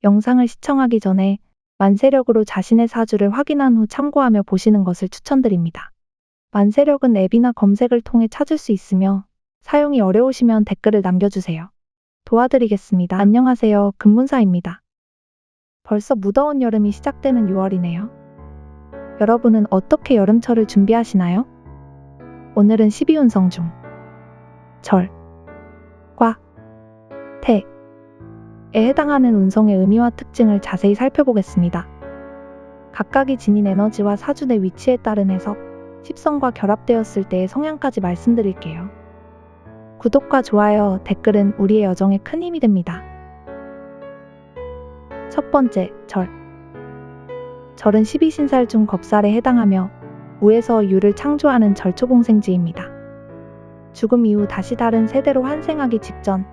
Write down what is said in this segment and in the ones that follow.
영상을 시청하기 전에 만세력으로 자신의 사주를 확인한 후 참고하며 보시는 것을 추천드립니다. 만세력은 앱이나 검색을 통해 찾을 수 있으며 사용이 어려우시면 댓글을 남겨주세요. 도와드리겠습니다. 안녕하세요. 금문사입니다. 벌써 무더운 여름이 시작되는 6월이네요. 여러분은 어떻게 여름철을 준비하시나요? 오늘은 12운성 중 절, 과, 태에 해당하는 운성의 의미와 특징을 자세히 살펴보겠습니다. 각각이 지닌 에너지와 사주 내 위치에 따른 해석, 십성과 결합되었을 때의 성향까지 말씀드릴게요. 구독과 좋아요, 댓글은 우리의 여정에 큰 힘이 됩니다. 첫 번째, 절. 절은 12신살 중 겁살에 해당하며 우에서 유를 창조하는 절초봉생지입니다. 죽음 이후 다시 다른 세대로 환생하기 직전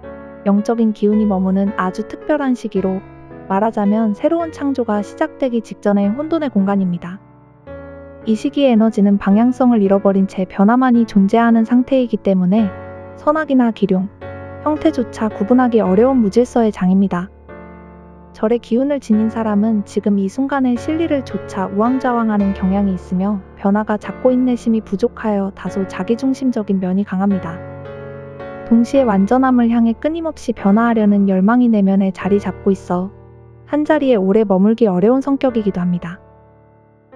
영적인 기운이 머무는 아주 특별한 시기로 말하자면 새로운 창조가 시작되기 직전의 혼돈의 공간입니다. 이 시기의 에너지는 방향성을 잃어버린 채 변화만이 존재하는 상태이기 때문에 선악이나 기룡, 형태조차 구분하기 어려운 무질서의 장입니다. 절의 기운을 지닌 사람은 지금 이 순간의 실리를 조차 우왕좌왕하는 경향이 있으며 변화가 작고 인내심이 부족하여 다소 자기중심적인 면이 강합니다. 동시에 완전함을 향해 끊임없이 변화하려는 열망이 내면에 자리 잡고 있어 한자리에 오래 머물기 어려운 성격이기도 합니다.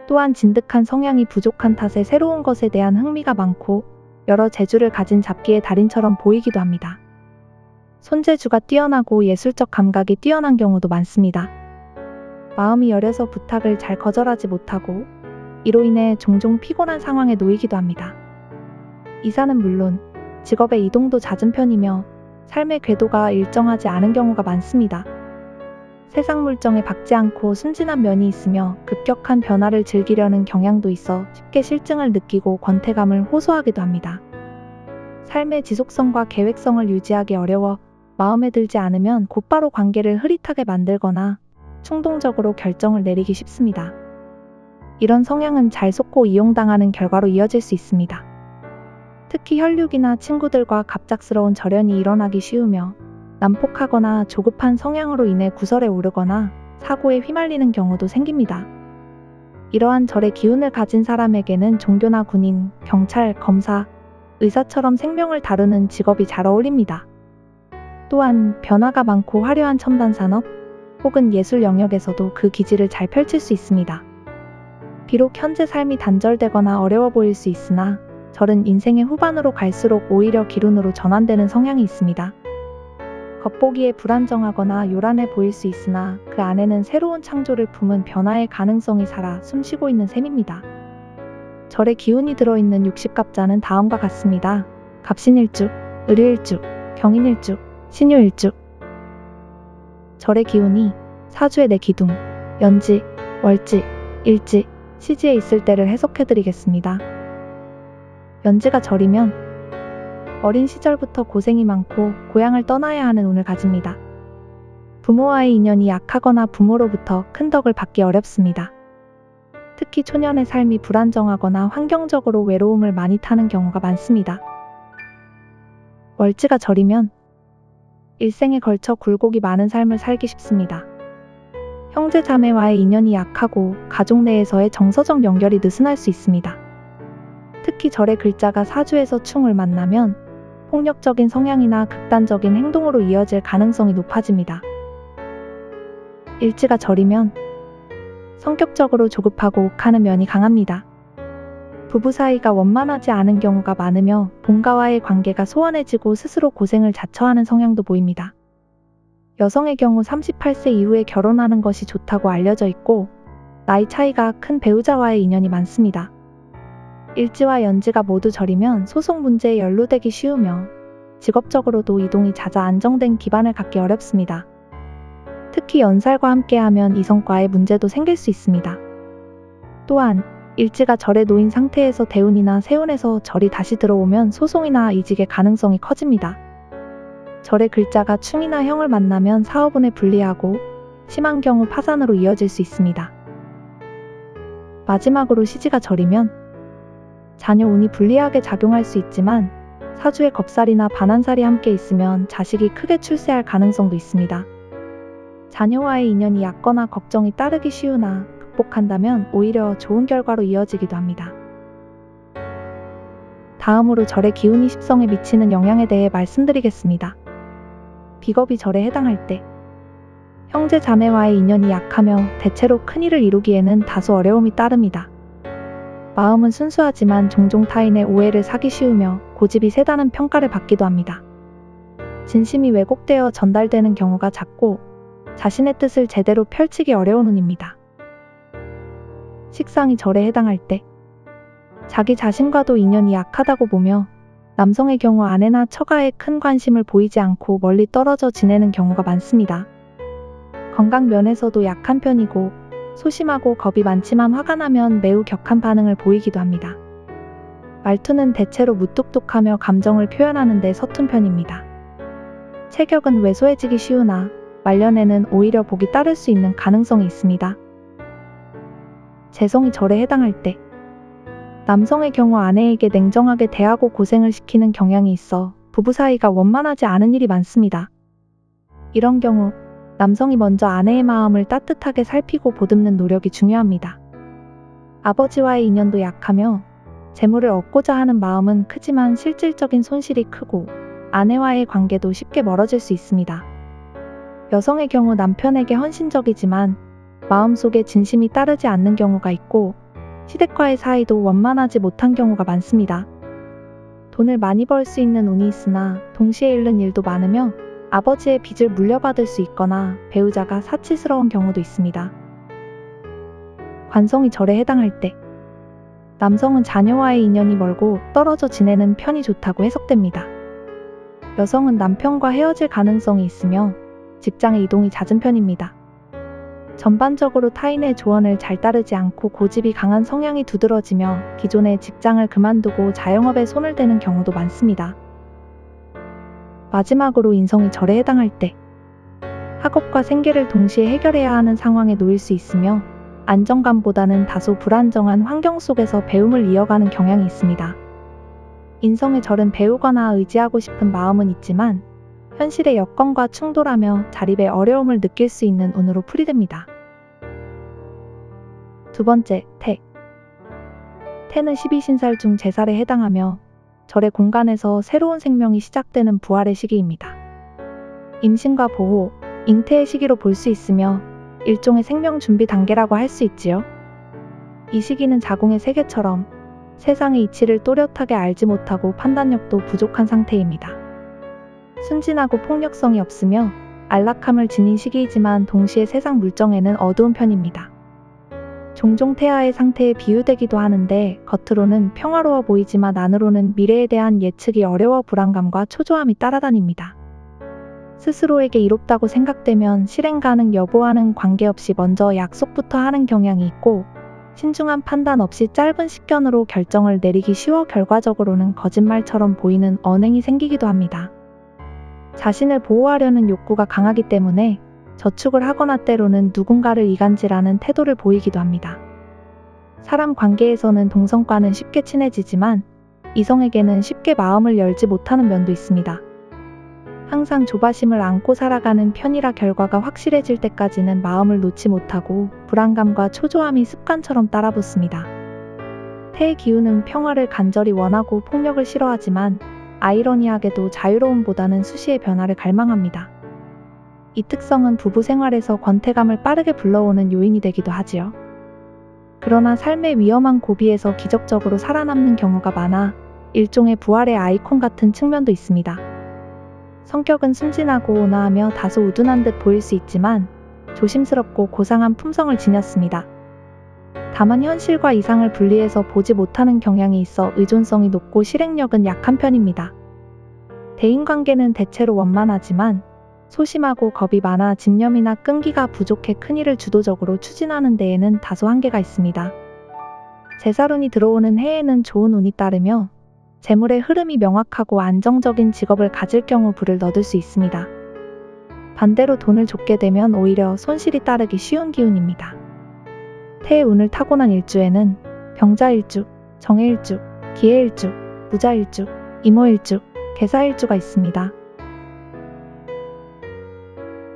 또한 진득한 성향이 부족한 탓에 새로운 것에 대한 흥미가 많고 여러 재주를 가진 잡기의 달인처럼 보이기도 합니다. 손재주가 뛰어나고 예술적 감각이 뛰어난 경우도 많습니다. 마음이 여려서 부탁을 잘 거절하지 못하고 이로 인해 종종 피곤한 상황에 놓이기도 합니다. 이사는 물론 직업의 이동도 잦은 편이며 삶의 궤도가 일정하지 않은 경우가 많습니다. 세상 물정에 박지 않고 순진한 면이 있으며 급격한 변화를 즐기려는 경향도 있어 쉽게 실증을 느끼고 권태감을 호소하기도 합니다. 삶의 지속성과 계획성을 유지하기 어려워 마음에 들지 않으면 곧바로 관계를 흐릿하게 만들거나 충동적으로 결정을 내리기 쉽습니다. 이런 성향은 잘 속고 이용당하는 결과로 이어질 수 있습니다. 특히 혈육이나 친구들과 갑작스러운 절연이 일어나기 쉬우며 난폭하거나 조급한 성향으로 인해 구설에 오르거나 사고에 휘말리는 경우도 생깁니다. 이러한 절의 기운을 가진 사람에게는 종교나 군인, 경찰, 검사, 의사처럼 생명을 다루는 직업이 잘 어울립니다. 또한 변화가 많고 화려한 첨단 산업 혹은 예술 영역에서도 그 기질을 잘 펼칠 수 있습니다. 비록 현재 삶이 단절되거나 어려워 보일 수 있으나 절은 인생의 후반으로 갈수록 오히려 기운으로 전환되는 성향이 있습니다. 겉보기에 불안정하거나 요란해 보일 수 있으나 그 안에는 새로운 창조를 품은 변화의 가능성이 살아 숨쉬고 있는 셈입니다. 절의 기운이 들어있는 60갑자는 다음과 같습니다. 갑신일주, 을일주, 경인일주, 신유일주. 절의 기운이 사주의 내 기둥, 연지, 월지, 일지, 시지에 있을 때를 해석해드리겠습니다. 연지가 절이면 어린 시절부터 고생이 많고 고향을 떠나야 하는 운을 가집니다. 부모와의 인연이 약하거나 부모로부터 큰 덕을 받기 어렵습니다. 특히 초년의 삶이 불안정하거나 환경적으로 외로움을 많이 타는 경우가 많습니다. 월지가 절이면 일생에 걸쳐 굴곡이 많은 삶을 살기 쉽습니다. 형제 자매와의 인연이 약하고 가족 내에서의 정서적 연결이 느슨할 수 있습니다. 특히 절의 글자가 사주에서 충을 만나면 폭력적인 성향이나 극단적인 행동으로 이어질 가능성이 높아집니다. 일지가 절이면 성격적으로 조급하고 욱하는 면이 강합니다. 부부 사이가 원만하지 않은 경우가 많으며 본가와의 관계가 소원해지고 스스로 고생을 자처하는 성향도 보입니다. 여성의 경우 38세 이후에 결혼하는 것이 좋다고 알려져 있고 나이 차이가 큰 배우자와의 인연이 많습니다. 일지와 연지가 모두 절이면 소송 문제에 연루되기 쉬우며 직업적으로도 이동이 잦아 안정된 기반을 갖기 어렵습니다. 특히 연살과 함께하면 이성과의 문제도 생길 수 있습니다. 또한 일지가 절에 놓인 상태에서 대운이나 세운에서 절이 다시 들어오면 소송이나 이직의 가능성이 커집니다. 절의 글자가 충이나 형을 만나면 사업운에 불리하고 심한 경우 파산으로 이어질 수 있습니다. 마지막으로 시지가 절이면 자녀 운이 불리하게 작용할 수 있지만 사주에 겁살이나 반한살이 함께 있으면 자식이 크게 출세할 가능성도 있습니다. 자녀와의 인연이 얕거나 걱정이 따르기 쉬우나 극복한다면 오히려 좋은 결과로 이어지기도 합니다. 다음으로 절의 기운이 십성에 미치는 영향에 대해 말씀드리겠습니다. 비겁이 절에 해당할 때 형제 자매와의 인연이 약하며 대체로 큰일을 이루기에는 다소 어려움이 따릅니다. 마음은 순수하지만 종종 타인의 오해를 사기 쉬우며 고집이 세다는 평가를 받기도 합니다. 진심이 왜곡되어 전달되는 경우가 잦고 자신의 뜻을 제대로 펼치기 어려운 운입니다. 식상이 절에 해당할 때 자기 자신과도 인연이 약하다고 보며 남성의 경우 아내나 처가에 큰 관심을 보이지 않고 멀리 떨어져 지내는 경우가 많습니다. 건강 면에서도 약한 편이고 소심하고 겁이 많지만 화가 나면 매우 격한 반응을 보이기도 합니다. 말투는 대체로 무뚝뚝하며 감정을 표현하는 데 서툰 편입니다. 체격은 왜소해지기 쉬우나 말년에는 오히려 복이 따를 수 있는 가능성이 있습니다. 재성이 절에 해당할 때 남성의 경우 아내에게 냉정하게 대하고 고생을 시키는 경향이 있어 부부 사이가 원만하지 않은 일이 많습니다. 이런 경우 남성이 먼저 아내의 마음을 따뜻하게 살피고 보듬는 노력이 중요합니다. 아버지와의 인연도 약하며 재물을 얻고자 하는 마음은 크지만 실질적인 손실이 크고 아내와의 관계도 쉽게 멀어질 수 있습니다. 여성의 경우 남편에게 헌신적이지만 마음속에 진심이 따르지 않는 경우가 있고 시댁과의 사이도 원만하지 못한 경우가 많습니다. 돈을 많이 벌 수 있는 운이 있으나 동시에 잃는 일도 많으며 아버지의 빚을 물려받을 수 있거나 배우자가 사치스러운 경우도 있습니다. 관성이 절에 해당할 때 남성은 자녀와의 인연이 멀고 떨어져 지내는 편이 좋다고 해석됩니다. 여성은 남편과 헤어질 가능성이 있으며 직장의 이동이 잦은 편입니다. 전반적으로 타인의 조언을 잘 따르지 않고 고집이 강한 성향이 두드러지며 기존의 직장을 그만두고 자영업에 손을 대는 경우도 많습니다. 마지막으로 인성이 절에 해당할 때 학업과 생계를 동시에 해결해야 하는 상황에 놓일 수 있으며 안정감보다는 다소 불안정한 환경 속에서 배움을 이어가는 경향이 있습니다. 인성의 절은 배우거나 의지하고 싶은 마음은 있지만 현실의 여건과 충돌하며 자립에 어려움을 느낄 수 있는 운으로 풀이됩니다. 두 번째, 태. 태는 12신살 중 제살에 해당하며 절의 공간에서 새로운 생명이 시작되는 부활의 시기입니다. 임신과 보호, 잉태의 시기로 볼 수 있으며 일종의 생명 준비 단계라고 할 수 있지요. 이 시기는 자궁의 세계처럼 세상의 이치를 또렷하게 알지 못하고 판단력도 부족한 상태입니다. 순진하고 폭력성이 없으며 안락함을 지닌 시기이지만 동시에 세상 물정에는 어두운 편입니다. 종종 태아의 상태에 비유되기도 하는데 겉으로는 평화로워 보이지만 안으로는 미래에 대한 예측이 어려워 불안감과 초조함이 따라다닙니다. 스스로에게 이롭다고 생각되면 실행 가능 여부와는 관계없이 먼저 약속부터 하는 경향이 있고 신중한 판단 없이 짧은 식견으로 결정을 내리기 쉬워 결과적으로는 거짓말처럼 보이는 언행이 생기기도 합니다. 자신을 보호하려는 욕구가 강하기 때문에 저축을 하거나 때로는 누군가를 이간질하는 태도를 보이기도 합니다. 사람 관계에서는 동성과는 쉽게 친해지지만 이성에게는 쉽게 마음을 열지 못하는 면도 있습니다. 항상 조바심을 안고 살아가는 편이라 결과가 확실해질 때까지는 마음을 놓지 못하고 불안감과 초조함이 습관처럼 따라붙습니다. 태의 기운은 평화를 간절히 원하고 폭력을 싫어하지만 아이러니하게도 자유로움보다는 수시의 변화를 갈망합니다. 이 특성은 부부 생활에서 권태감을 빠르게 불러오는 요인이 되기도 하지요. 그러나 삶의 위험한 고비에서 기적적으로 살아남는 경우가 많아 일종의 부활의 아이콘 같은 측면도 있습니다. 성격은 순진하고 온화하며 다소 우둔한 듯 보일 수 있지만 조심스럽고 고상한 품성을 지녔습니다. 다만 현실과 이상을 분리해서 보지 못하는 경향이 있어 의존성이 높고 실행력은 약한 편입니다. 대인관계는 대체로 원만하지만 소심하고 겁이 많아 집념이나 끈기가 부족해 큰일을 주도적으로 추진하는 데에는 다소 한계가 있습니다. 제살운이 들어오는 해에는 좋은 운이 따르며 재물의 흐름이 명확하고 안정적인 직업을 가질 경우 부를 얻을 수 있습니다. 반대로 돈을 줬게 되면 오히려 손실이 따르기 쉬운 기운입니다. 태의 운을 타고난 일주에는 병자일주, 정해일주, 기해일주, 무자일주, 이모일주, 개사일주가 있습니다.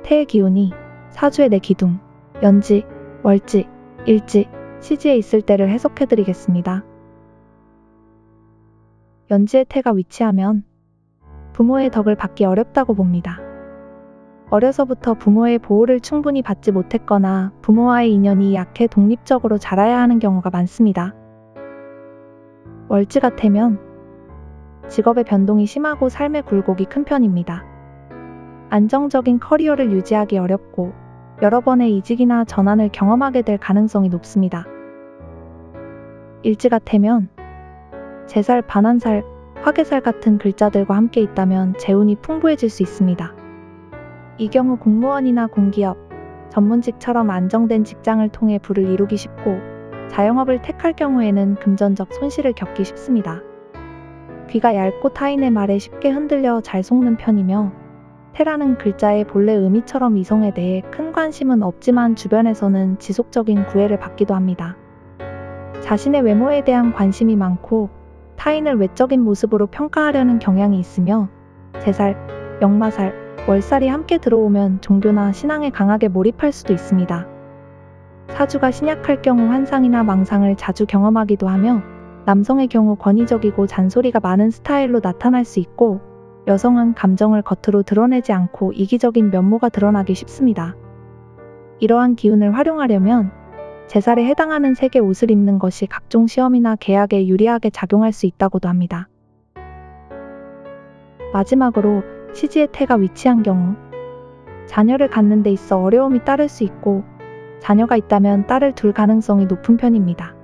태의 기운이 사주의 내 기둥, 연지, 월지, 일지, 시지에 있을 때를 해석해드리겠습니다. 연지의 태가 위치하면 부모의 덕을 받기 어렵다고 봅니다. 어려서부터 부모의 보호를 충분히 받지 못했거나 부모와의 인연이 약해 독립적으로 자라야 하는 경우가 많습니다. 월지가 태면 직업의 변동이 심하고 삶의 굴곡이 큰 편입니다. 안정적인 커리어를 유지하기 어렵고 여러 번의 이직이나 전환을 경험하게 될 가능성이 높습니다. 일지가 태면 제살, 반환살, 화개살 같은 글자들과 함께 있다면 재운이 풍부해질 수 있습니다. 이 경우 공무원이나 공기업, 전문직처럼 안정된 직장을 통해 부를 이루기 쉽고 자영업을 택할 경우에는 금전적 손실을 겪기 쉽습니다. 귀가 얇고 타인의 말에 쉽게 흔들려 잘 속는 편이며 태라는 글자의 본래 의미처럼 이성에 대해 큰 관심은 없지만 주변에서는 지속적인 구애를 받기도 합니다. 자신의 외모에 대한 관심이 많고 타인을 외적인 모습으로 평가하려는 경향이 있으며 제살, 역마살, 월살이 함께 들어오면 종교나 신앙에 강하게 몰입할 수도 있습니다. 사주가 신약할 경우 환상이나 망상을 자주 경험하기도 하며 남성의 경우 권위적이고 잔소리가 많은 스타일로 나타날 수 있고 여성은 감정을 겉으로 드러내지 않고 이기적인 면모가 드러나기 쉽습니다. 이러한 기운을 활용하려면 제살에 해당하는 색의 옷을 입는 것이 각종 시험이나 계약에 유리하게 작용할 수 있다고도 합니다. 마지막으로 시지의 태가 위치한 경우 자녀를 갖는 데 있어 어려움이 따를 수 있고 자녀가 있다면 딸을 둘 가능성이 높은 편입니다.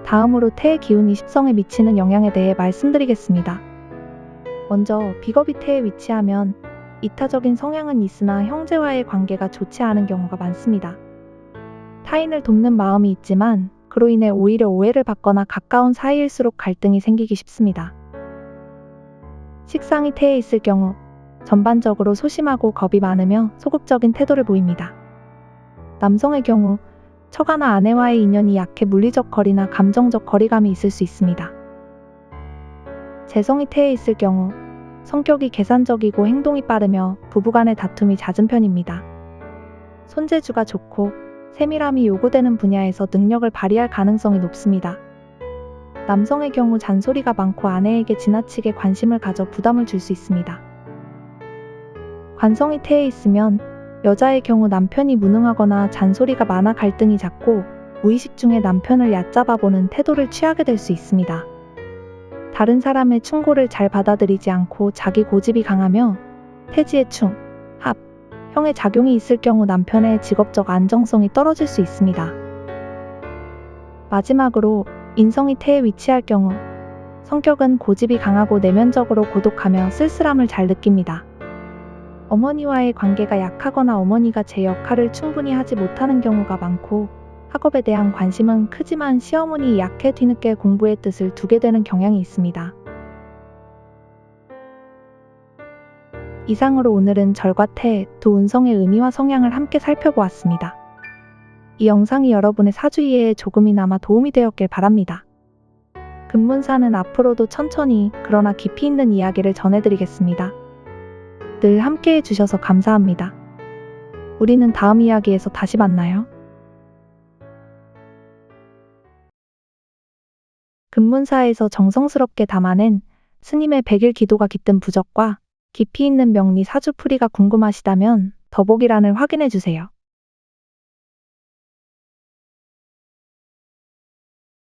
다음으로 태의 기운이 십성에 미치는 영향에 대해 말씀드리겠습니다. 먼저 비겁이 태에 위치하면 이타적인 성향은 있으나 형제와의 관계가 좋지 않은 경우가 많습니다. 타인을 돕는 마음이 있지만 그로 인해 오히려 오해를 받거나 가까운 사이일수록 갈등이 생기기 쉽습니다. 식상이 태에 있을 경우 전반적으로 소심하고 겁이 많으며 소극적인 태도를 보입니다. 남성의 경우 처가나 아내와의 인연이 약해 물리적 거리나 감정적 거리감이 있을 수 있습니다. 재성이 태에 있을 경우 성격이 계산적이고 행동이 빠르며 부부간의 다툼이 잦은 편입니다. 손재주가 좋고 세밀함이 요구되는 분야에서 능력을 발휘할 가능성이 높습니다. 남성의 경우 잔소리가 많고 아내에게 지나치게 관심을 가져 부담을 줄 수 있습니다. 관성이 태에 있으면 여자의 경우 남편이 무능하거나 잔소리가 많아 갈등이 잦고 무의식 중에 남편을 얕잡아보는 태도를 취하게 될 수 있습니다. 다른 사람의 충고를 잘 받아들이지 않고 자기 고집이 강하며 태지의 충, 합, 형의 작용이 있을 경우 남편의 직업적 안정성이 떨어질 수 있습니다. 마지막으로 인성이 태에 위치할 경우 성격은 고집이 강하고 내면적으로 고독하며 쓸쓸함을 잘 느낍니다. 어머니와의 관계가 약하거나 어머니가 제 역할을 충분히 하지 못하는 경우가 많고 학업에 대한 관심은 크지만 시어머니 약해 뒤늦게 공부의 뜻을 두게 되는 경향이 있습니다. 이상으로 오늘은 절과 태, 두 운성의 의미와 성향을 함께 살펴보았습니다. 이 영상이 여러분의 사주 이해에 조금이나마 도움이 되었길 바랍니다. 금문사는 앞으로도 천천히 그러나 깊이 있는 이야기를 전해드리겠습니다. 늘 함께해 주셔서 감사합니다. 우리는 다음 이야기에서 다시 만나요. 금문사에서 정성스럽게 담아낸 스님의 100일 기도가 깃든 부적과 깊이 있는 명리 사주풀이가 궁금하시다면 더보기란을 확인해 주세요.